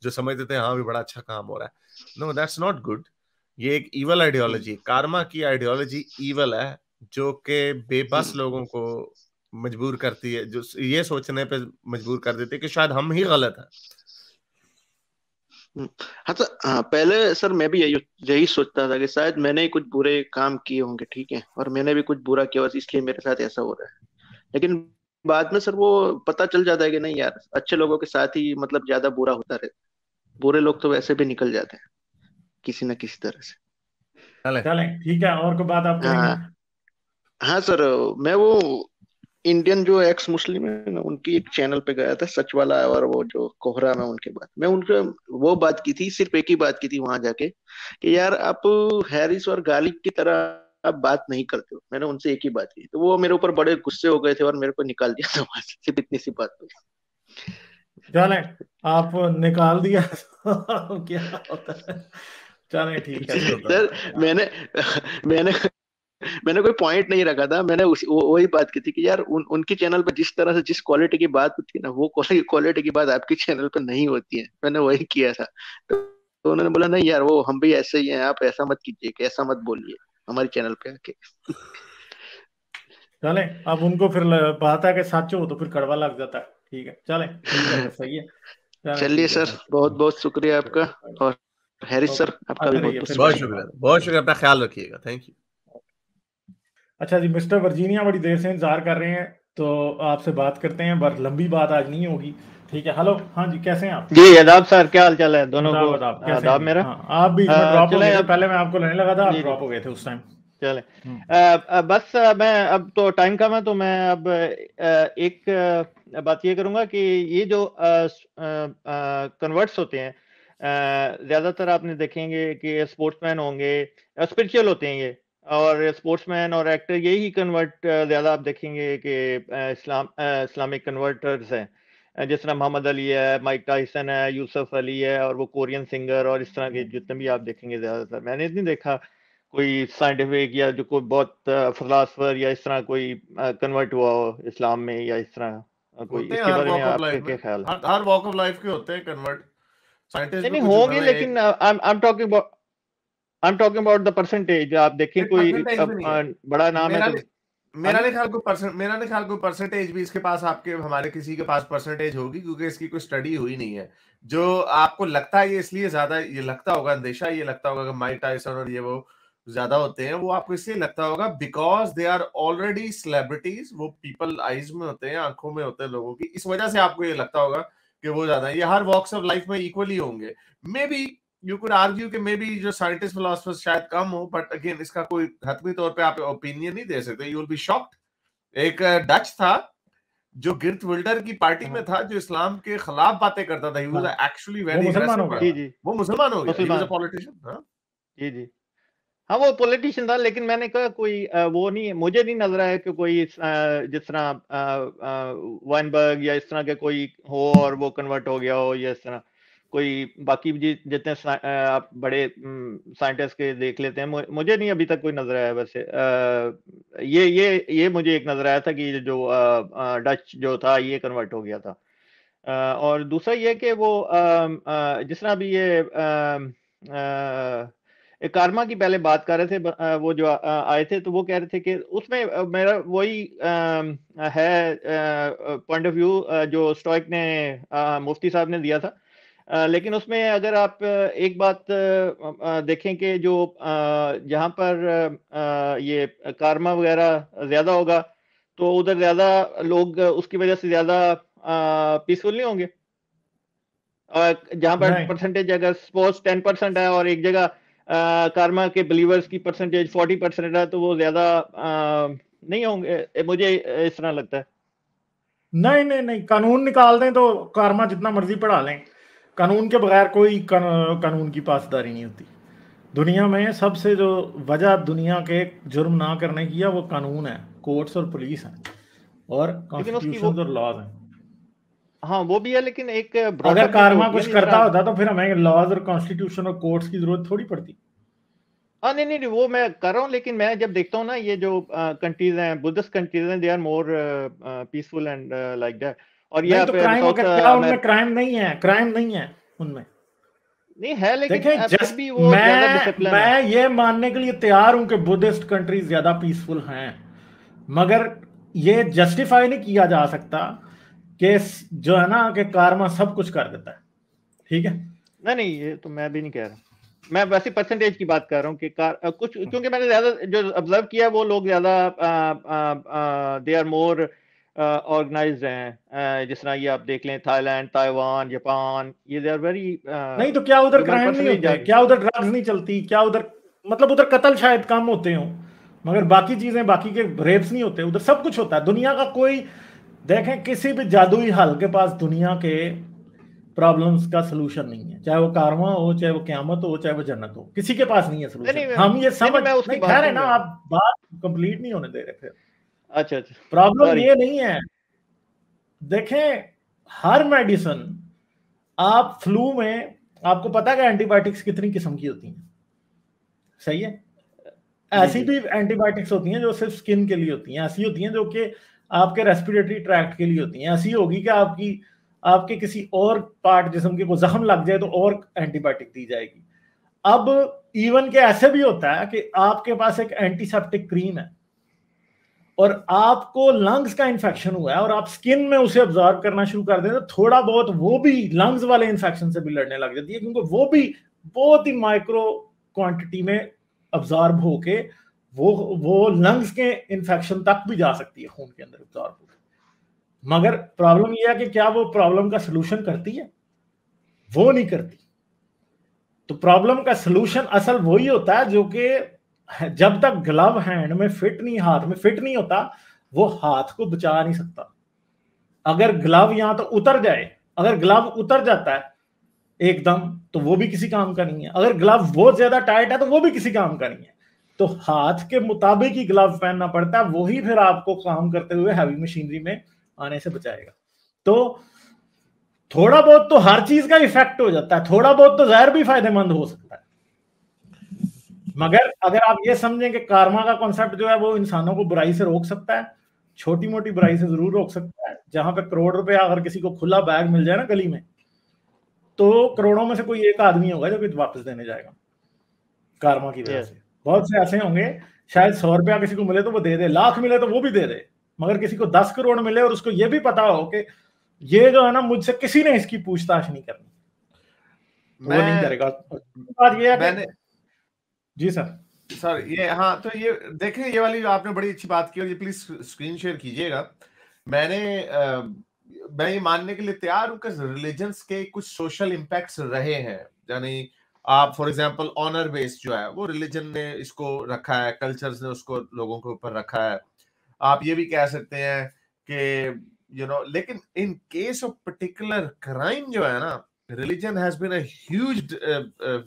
जो समझते थे हाँ भी बड़ा अच्छा काम हो रहा है। No, that's not good. ये एक ईवल आइडियोलॉजी, कार्मा की आइडियोलॉजी ईवल है, जो कि बेबस लोगों को मजबूर करती है, जो ये सोचने पे मजबूर कर देती है कि शायद हम ही गलत हैं। हाँ तो पहले सर मैं भी यही सोचता था कि शायद मैंने ही कुछ बुरे काम किए होंगे, ठीक है, और मैंने भी कुछ बुरा किया इसलिए मेरे साथ ऐसा हो रहा है। लेकिन बाद में सर वो पता चल जाता है कि नहीं यार, अच्छे लोगों के साथ ही मतलब ज्यादा बुरा होता रहता है, बुरे लोग तो वैसे भी निकल जाते हैं किसी न किसी तरह से। चलें ठीक है, और कोई बात आप करेंगे? हाँ सर, मैं वो इंडियन जो एक्स मुस्लिम है ना, उनकी एक चैनल पे गया था, सच वाला, और वो जो कोहरा में उनके बात, मैं उनके वो बात की थी, सिर्फ एक ही बात की थी वहां जाके कि यार आप हैरिस और गालिब की तरह आप बात नहीं करते हो। मैंने उनसे एक ही बात की, तो वो मेरे ऊपर बड़े गुस्से हो गए थे और मेरे को निकाल दिया था वहां से, सिर्फ इतनी सी बात पे। चलें, आप निकाल दिया क्या होता है? चलें ठीक है सर मैंने कोई पॉइंट नहीं रखा था, मैंने वही बात की थी कि यार उनकी चैनल पे जिस तरह से जिस क्वालिटी की बात होती है ना, वो क्वालिटी की बात आपकी चैनल पे नहीं होती है। मैंने वही किया था। तो उन्होंने बोला नहीं यार, वो हम भी ऐसे ही हैं, आप ऐसा मत कीजिए, कि ऐसा मत बोलिए हमारी चैनल पे आके। चलें, अब उनको फिर बात है कि सच हो तो फिर कड़वा लग जाता है। ठीक है, चलें, ठीक है, सही है। चलिए सर, बहुत बहुत शुक्रिया आपका, और हैरिस सर आपका भी बहुत बहुत शुक्रिया, बहुत शुक्रिया, अपना ख्याल रखिएगा, थैंक यू। अच्छा जी, मिस्टर वर्जीनिया बड़ी देर से इंतजार कर रहे हैं, तो आपसे बात करते हैं, पर लंबी बात आज नहीं होगी, ठीक है। हेलो, हाँ जी, कैसे हैं आप? जी आदाब सर, क्या हाल चाल है दोनों को? आदाब मेरा। हाँ, आप भी ड्रॉप हो गए थे, पहले मैं आपको लेने लगा था, आप ड्रॉप हो गए थे उस टाइम। चले, बस मैं अब तो टाइम कम है, तो मैं अब एक बात ये करूंगा कि ये जो कन्वर्ट्स होते हैं, ज्यादातर आपने देखेंगे कि स्पोर्ट्समैन होंगे, स्पिरिचुअल होते हैं ये, और स्पोर्ट्समैन और एक्टर यही कन्वर्ट ज्यादा आप देखेंगे कि इस्लामिक कन्वर्टर्स हैं, जिस तरह मोहम्मद अली है, माइक टाइसन है, यूसुफ अली है, और वो कोरियन सिंगर, और इस तरह के जितने भी आप देखेंगे, ज्यादातर मैंने नहीं देखा कोई साइंटिफिक या जो कोई बहुत फिलासफर या इस तरह कोई कन्वर्ट हुआ हो इस्लाम में, या इस तरह कोई, इसके बारे में आपके क्या ख्याल है? हर वॉक ऑफ लाइफ के होते हैं कन्वर्ट, साइंटिस्ट नहीं होंगे, लेकिन I am talking about the percentage. आप देखें कोई बड़ा नाम है तो मेरा नहीं ख्याल कोई परसेंटेज भी इसके पास, आपके हमारे किसी के पास परसेंटेज होगी, क्योंकि इसकी कोई स्टडी हुई नहीं है। जो आपको लगता है ये इसलिए ज्यादा ये लगता होगा, अंदेशा ये लगता होगा कि माइक टाइसन और ये वो ज्यादा होते हैं, वो आपको इसलिए लगता होगा because they are already celebrities, वो पीपल आईज में होते हैं, आंखों में होते हैं लोगों की, इस वजह से आपको ये लगता होगा कि वो ज्यादा है। ये हर वॉक्स ऑफ लाइफ में इक्वली होंगे। May be you could argue कि मे बी जो साइंटिस्ट फिलोसफर्स शायद कम हो, बट अगेन इसका कोई हतमी तौर पे आप ओपिनियन नहीं दे सकते। You will be shocked. एक डच था जो गिर्ट विल्डर की पार्टी में था, जो इस्लाम के खिलाफ बातें करता था, he was actually very aggressive. वो मुसलमान हो गया, ही वाज अ पॉलिटिशियन। हां जी जी, हाँ वो पॉलिटिशियन था, लेकिन मैंने कहा कोई वो नहीं, मुझे नहीं नजर आया कि कोई जिस तरह वाइनबर्ग या इस तरह के कोई हो और वो कन्वर्ट हो गया हो, या इस तरह कोई बाकी जितने आप बड़े साइंटिस्ट के देख लेते हैं, मुझे नहीं अभी तक कोई नजर आया। वैसे ये मुझे एक नजर आया था कि जो डच जो था ये कन्वर्ट हो गया था। और दूसरा ये कि वो जिस तरह अभी ये कारमा की पहले बात कर रहे थे, वो जो आए थे, तो वो कह रहे थे कि उसमें मेरा वही है पॉइंट ऑफ व्यू जो स्टोइक ने मुफ्ती साहब ने दिया था। लेकिन उसमें अगर आप एक बात देखें कि जो जहाँ पर ये कारमा वगैरह ज्यादा होगा, तो उधर ज्यादा लोग उसकी वजह से ज्यादा पीसफुल नहीं होंगे। जहाँ पर परसेंटेज अगर सपोज 10% है और एक जगह कारमा के बिलीवर्स की परसेंटेज 40% है, तो वो ज्यादा नहीं होंगे, मुझे इस तरह लगता है। नहीं, कानून निकाल दें तो कारमा जितना मर्जी पढ़ा लें, कानून के बगैर कोई कानून की पासदारी नहीं होती दुनिया में। सबसे जो वजह दुनिया के जुर्म ना करने की है वो कानून है, कोर्ट्स और पुलिस है, और कॉन्स्टिट्यूशन और लॉज हैं। हाँ वो भी है, लेकिन एक अगर कारमा कुछ करता होता तो फिर हमें लॉज और कॉन्स्टिट्यूशन और कोर्ट्स की जरूरत थोड़ी पड़ती। हाँ नहीं वो मैं कर रहा हूँ, लेकिन मैं जब देखता हूँ ना ये जो कंट्रीज हैं, बुद्धिस्ट कंट्रीज हैं, they are more peaceful and like that. और ये तो उनमें क्राइम नहीं है उनमें नहीं है, लेकिन देखिए भी वो मैं ये मानने के लिए तैयार हूं कि बुद्धिस्ट कंट्रीज ज्यादा पीसफुल हैं, मगर ये जस्टिफाई नहीं किया जा सकता कि जो है ना कि कारमा सब कुछ कर देता है। ठीक है, नहीं ये तो मैं भी नहीं कह रहा, मैं वैसे परसेंटेज की बात कर रहा हूँ कि कुछ, क्योंकि मैंने ज्यादा जो ऑब्जर्व किया वो लोग ज्यादा दे आर मोर ऑर्गेनाइज्ड हैं। जिस तरह ये आप देख लें थाईलैंड, ताइवान, जापान, ये दे आर वेरी नहीं तो क्या उधर क्राइम नहीं होते, क्या उधर ड्रग्स नहीं चलती, क्या उधर मतलब उधर कत्ल शायद कम होते हो, मगर बाकी चीजें, बाकी के रेप्स नहीं होते, उधर सब कुछ होता है। दुनिया का कोई देखें किसी भी जादुई हल के पास दुनिया के प्रॉब्लम्स का सलूशन नहीं है, चाहे वो कारमा हो, चाहे वो क़यामत हो, चाहे वो जन्नत हो, किसी के पास नहीं है सलूशन। हम ये समझ नहीं कह रहे ना, आप बात कंप्लीट नहीं होने दे रहे फिर। अच्छा प्रॉब्लम ये नहीं है, देखें हर मेडिसिन, आप फ्लू में आपको पता है कि एंटीबायोटिक्स कितनी किस्म की होती हैं, सही है? ऐसी भी एंटीबायोटिक्स होती हैं जो सिर्फ स्किन के लिए होती हैं, ऐसी होती हैं जो कि आपके रेस्पिरेटरी ट्रैक्ट के लिए होती हैं, ऐसी होगी कि आपके किसी और पार्ट जिस्म के को जख्म लग जाए तो और एंटीबायोटिक दी जाएगी। अब इवन के ऐसे भी होता है कि आपके पास एक एंटीसेप्टिक क्रीम है और आपको लंग्स का इन्फेक्शन हुआ है और आप स्किन में उसे ऑब्जर्व करना शुरू कर दें, तो थोड़ा बहुत वो भी लंग्स वाले इन्फेक्शन से भी लड़ने लग जाती है, क्योंकि वो भी बहुत ही माइक्रो क्वांटिटी में ऑब्जर्व होके वो लंग्स के इन्फेक्शन तक भी जा सकती है खून के अंदर ऑब्जर्व होकर। मगर प्रॉब्लम यह है कि क्या वो प्रॉब्लम का सलूशन करती है? वो नहीं करती। तो प्रॉब्लम का सलूशन असल वही होता है जो कि जब तक ग्लव हैंड में फिट नहीं, हाथ में फिट नहीं होता, वो हाथ को बचा नहीं सकता। अगर ग्लव यहां तो उतर जाए, अगर ग्लव उतर जाता है एकदम, तो वो भी किसी काम का नहीं है। अगर ग्लव बहुत ज्यादा टाइट है तो वो भी किसी काम का नहीं है। तो हाथ के मुताबिक ही ग्लव पहनना पड़ता है, वही फिर आपको काम करते हुए हैवी मशीनरी में आने से बचाएगा। तो थोड़ा बहुत तो हर चीज का इफेक्ट हो जाता है, थोड़ा बहुत तो जहर भी फायदेमंद हो सकता है। मगर अगर आप ये समझें कि कारमा का कॉन्सेप्ट जो है वो इंसानों को बुराई से रोक सकता है, छोटी मोटी बुराई से जरूर रोक सकता है। जहां पे करोड़ रुपया अगर किसी को खुला बैग मिल जाए ना गली में, तो करोड़ों में से कोई एक आदमी होगा जो कुछ वापस देने जाएगा कारमा की वजह से। बहुत से ऐसे होंगे, शायद 100 रुपया किसी को मिले तो वो दे दे, लाख मिले तो वो भी दे दे, मगर किसी को 10 करोड़ मिले और उसको ये भी पता हो कि ये जो है ना, मुझसे किसी ने इसकी पूछताछ नहीं करनी, वो नहीं करेगा। बात ये है कि जी सर ये, हाँ, तो ये देखें, ये वाली आपने बड़ी अच्छी बात की और ये प्लीज स्क्रीन शेयर कीजिएगा। मैं ये मानने के लिए तैयार हूं कि रिलीजन्स के कुछ सोशल इम्पैक्ट्स रहे हैं। यानी आप फॉर एग्जांपल ऑनर बेस्ड जो है वो रिलीजन ने इसको रखा है, कल्चर्स ने उसको लोगों के ऊपर रखा है। आप ये भी कह सकते हैं कि लेकिन in case of particular crime जो है ना, religion has been a huge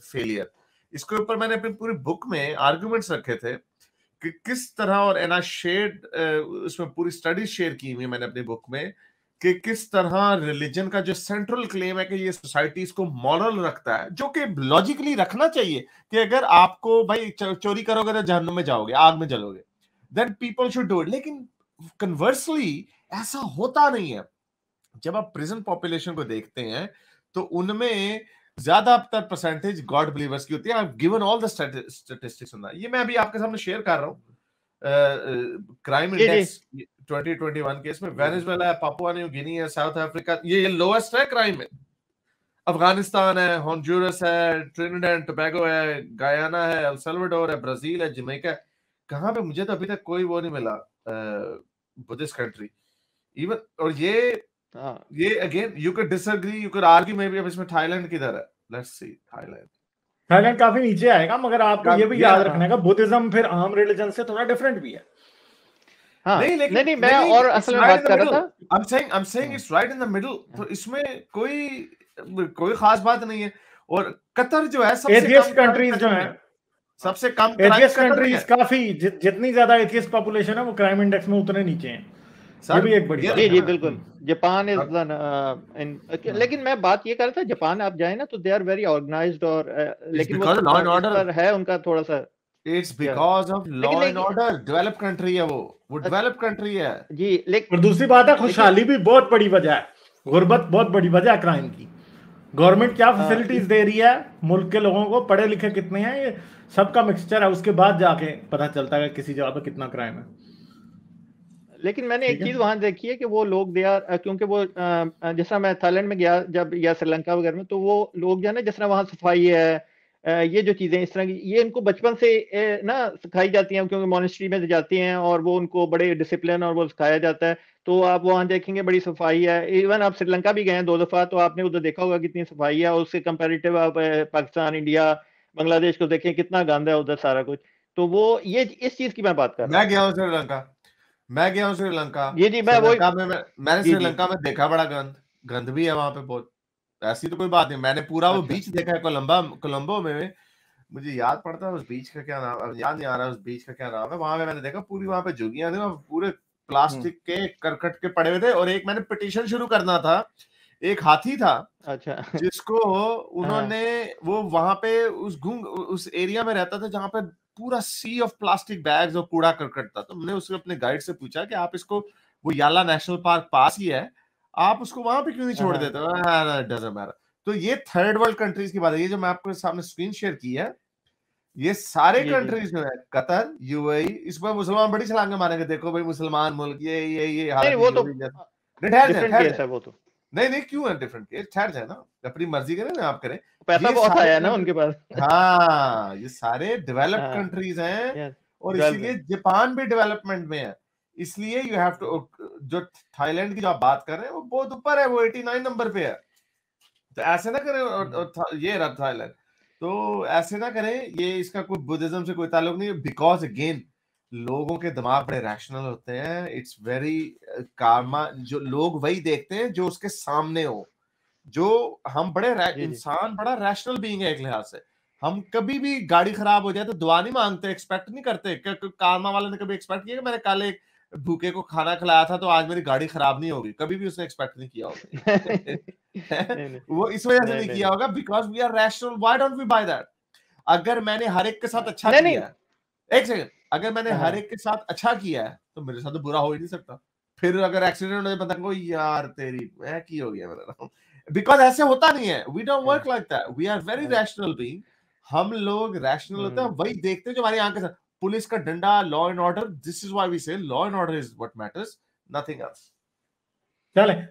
failure. इसके ऊपर मैंने अपनी पूरी बुक में आर्गुमेंट्स रखे थे कि किस तरह, और एना शेड उसमें पूरी स्टडीज शेयर की हुई मैंने अपनी बुक में, कि किस तरह रिलीजन का जो सेंट्रल क्लेम है कि ये सोसाइटी इसको मॉरल रखता है, जो कि लॉजिकली रखना चाहिए कि अगर आपको भाई चोरी करोगे तो जहन्नुम में जाओगे, आग में जलोगे, then people should do it. लेकिन कन्वर्सली ऐसा होता नहीं है। जब आप प्रिजन पॉपुलेशन को देखते हैं तो उनमें ज्यादातर परसेंटेज गॉड बिलीवर्स की होती है। I have given all the statistics on that. ये मैं अभी आपके सामने शेयर कर रहा हूँ। क्राइम इंडेक्स 2021 के इसमें वेनेजुएला है, पापुआ न्यू गिनी है, साउथ अफ्रीका, ये लोएस्ट है क्राइम में। अफगानिस्तान है, हॉन्डुरस है, ट्रिनिडाद एंड टोबैगो है, गयाना है, एल साल्वाडोर है, ब्राजील है, जमैका। कहां पे मुझे तो अभी तक कोई वो नहीं मिला बुद्धिस्ट कंट्री इवन। और ये again you can disagree, you can argue may be. अब इसमें थाईलैंड किधर है? Let's see. थाईलैंड काफी नीचे आएगा, मगर आपको ये भी याद रखना है कि बुद्धिज्म फिर आम रिलीजन से थोड़ा डिफरेंट भी है। हाँ, नहीं, मैं और असल में बात कर रहा था। I'm saying it's right in the middle। तो इसमें कोई खास बात नहीं है। और कतर जो है एथियस्ट कंट्रीज जो है, सबसे कम एथियस्ट कंट्रीज, काफी जितनी ज्यादा एथियस्ट पॉपुलेशन है वो क्राइम इंडेक्स में उतने नीचे हैं। ये भी एक बड़ी जी बिल्कुल। जापान इज लेकिन मैं बात ये कर रहा था, जापान आप जाए ना तो दे आर वेरी ऑर्गेनाइज्ड, और लेकिन वो है उनका थोड़ा सा, it's because of law and order. Develop country है वो डेवलप कंट्री है जी। लेकिन और दूसरी बात है, खुशहाली भी बहुत बड़ी वजह है, गुर्बत बहुत बड़ी वजह है क्राइम की। गवर्नमेंट क्या फैसिलिटीज दे रही है मुल्क के लोगों को, पढ़े लिखे कितने हैं, ये सबका मिक्सचर है। उसके बाद जाके पता चलता है किसी जगह पे कितना क्राइम है। लेकिन मैंने एक चीज वहां देखी है कि वो लोग क्योंकि वो जैसा मैं थाईलैंड में गया जब, या श्रीलंका वगैरह में, तो वो लोग जो है ना, जिस तरह वहाँ सफाई है, ये जो चीजें इस तरह की, ये इनको बचपन से ना सिखाई जाती हैं, क्योंकि मॉनेस्ट्री में जाती हैं और वो उनको बड़े डिसिप्लिन और वो सिखाया जाता है। तो आप वहाँ देखेंगे बड़ी सफाई है। इवन आप श्रीलंका भी गए हैं 2 दफा, तो आपने उधर देखा होगा कितनी सफाई है। उससे कंपेरेटिव आप पाकिस्तान, इंडिया, बांग्लादेश को देखें, कितना गंदा है उधर सारा कुछ। तो वो ये इस चीज की मैं बात कर रहा हूँ। मैं गया हूँ श्रीलंका। जी मैंने श्रीलंका में देखा बड़ा गंद भी है वहां पे बहुत। ऐसी तो कोई बात नहीं। मैंने पूरा वो बीच देखा है कोलंबो में। मुझे याद पड़ता है उस बीच का क्या नाम, याद नहीं आ रहा उस बीच का क्या नाम है। वहां पे मैंने देखा पूरी वहां पे झुग्गियां थी, पूरे प्लास्टिक के करकट के पड़े हुए थे। और एक मैंने पिटीशन शुरू करना था, एक हाथी था, अच्छा, जिसको उन्होंने वो वहां पे उस एरिया में रहता था जहां पे पूरा सी ऑफ प्लास्टिक बैग्स और कूड़ा करकट था। तो मैंने उससे अपने गाइड से पूछा कि आप इसको, वो याला नेशनल पार्क पास ही है, आप उसको वहां पे क्यों नहीं छोड़ देते? Doesn't matter. तो ये थर्ड वर्ल्ड कंट्रीज की बात है। ये जो मैं आपको सामने स्क्रीन शेयर की है, ये सारे कंट्रीज जो है, कतर, यूएई, इस पर मुसलमान बड़ी छलांगे मारेंगे, देखो भाई मुसलमान मुल्क ये नहीं, वो तो डिफरेंट केस है वो तो। नहीं क्यों है डिफरेंट केस, ठहर जाए ना, अपनी मर्जी करें ना आप करें, पैसा बहुत आया ना उनके पास। हाँ, ये सारे डेवलप्ड कंट्रीज हैं और इसीलिए जापान भी डेवलपमेंट में है, इसलिए यू हैव टू, जो थाईलैंड की जो आप बात कर रहे हैं वो बहुत ऊपर है, वो 89 नंबर पे है, तो ऐसे ना करें, ये रहा थाईलैंड, तो ऐसे ना करें, ये इसका कोई बुद्धिज्म से कोई ताल्लुक नहीं है, बिकॉज अगेन लोगों के दिमाग बड़े रैशनल होते हैं, इट्स वेरी कामा, जो लोग वही देखते हैं जो उसके सामने हो, जो हम बड़े इंसान बड़ा रैशनल बीइंग है एक लिहाज से, हम कभी भी गाड़ी खराब हो जाए तो दुआ नहीं मांगते, एक्सपेक्ट नहीं करते, कारमा वाले ने कभी एक्सपेक्ट किया कि मैंने कल एक भूखे को खाना खिलाया था तो आज मेरी गाड़ी खराब नहीं होगी, कभी भी उसने एक्सपेक्ट नहीं किया होगा। वो इस वजह से नहीं किया होगा because we are rational, why don't we buy that. अगर मैंने हर एक के साथ अच्छा किया है, एक सेकंड, अगर मैंने हर एक के साथ अच्छा किया है तो मेरे साथ तो बुरा हो ही नहीं सकता, फिर अगर एक्सीडेंट हो जाए पता को यार तेरी मैं की हो गया मेरा, बिकॉज ऐसे होता नहीं है, we don't work like that, we are very rational being, हम लोग रैशनल होते हैं, वही देखते हैं जो हमारी आंखें से, पुलिस का डंडा, law and order, this is why we say law and order is what matters, nothing else.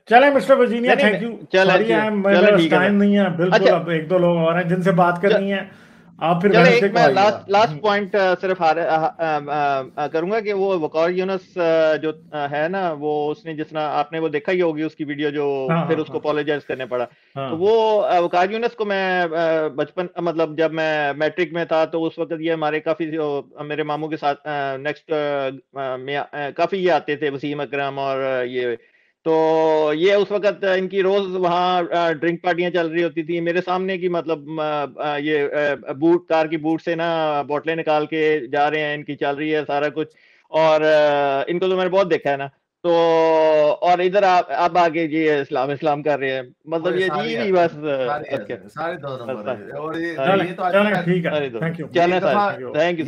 चले mister Virginia, thank you, sorry मेरा टाइम नहीं है बिल्कुल, अब एक दो लोग और हैं जिनसे बात करनी है, आप फिर एक मैं लास्ट पॉइंट सिर्फ करूंगा कि वो वकार यूनुस जो है ना, वो उसने जितना आपने वो देखा ही होगी उसकी वीडियो जो फिर उसको अपोलोजाइज करने पड़ा, तो वो वकार यूनुस को मैं बचपन मतलब जब मैं मैट्रिक में था तो उस वक्त ये हमारे काफी मेरे मामू के साथ नेक्स्ट में काफी ये आते थे, वसीम अकरम और ये, तो ये उस वक्त इनकी रोज वहाँ ड्रिंक पार्टियां चल रही होती थी मेरे सामने की, मतलब ये बूट कार की बूट से ना बोतलें निकाल के जा रहे हैं, इनकी चल रही है सारा कुछ, और इनको तो मैंने बहुत देखा है ना, तो और इधर आप आगे ये इस्लाम कर रहे हैं, मतलब ये जी नहीं बस सारे दो नंबर, और ये तो ठीक है, थैंक यू, थैंक यू।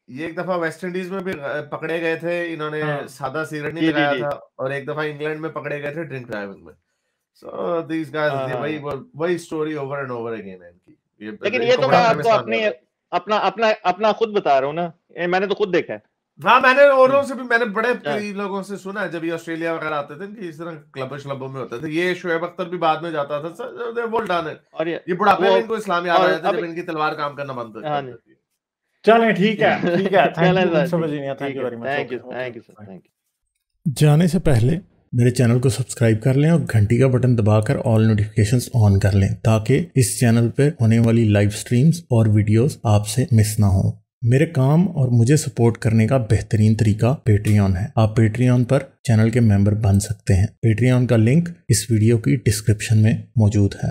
ये एक दफा वेस्ट इंडीज में भी पकड़े गए थे इन्होंने, सादा सिगरेट नहीं लगाया था, और एक दफा इंग्लैंड में पकड़े गए थे ड्रिंक ड्राइविंग में, सो दीस गाइस वही story over and over again है इनकी। लेकिन ये तो मैं आपको अपना खुद बता रहा हूँ ना, मैंने तो खुद देखा है। हाँ, मैंने औरों से भी, मैंने बड़े कई लोगों से सुना है, जब ये ऑस्ट्रेलिया वगैरह आते थे कि इस तरह क्लबों में होते थे, ये शोएब अख्तर भी बाद में जाता था, वो डन है, और ये बुढ़ापे में इनको इस्लाम याद आ जाता है जब इनकी तलवार काम करना बंद हो जाती है। चलें, ठीक है, thank you very much, thank you sir. जाने से पहले मेरे चैनल को सब्सक्राइब कर लें और घंटी का बटन दबाकर ऑल नोटिफिकेशंस ऑन कर लें, ताकि इस चैनल पर होने वाली लाइव स्ट्रीम्स और वीडियोस आपसे मिस ना हो। मेरे काम और मुझे सपोर्ट करने का बेहतरीन तरीका पेट्रियन है। आप पेट्रियन पर चैनल के मेंबर बन सकते हैं। पेट्रियन का लिंक इस वीडियो की डिस्क्रिप्शन में मौजूद है।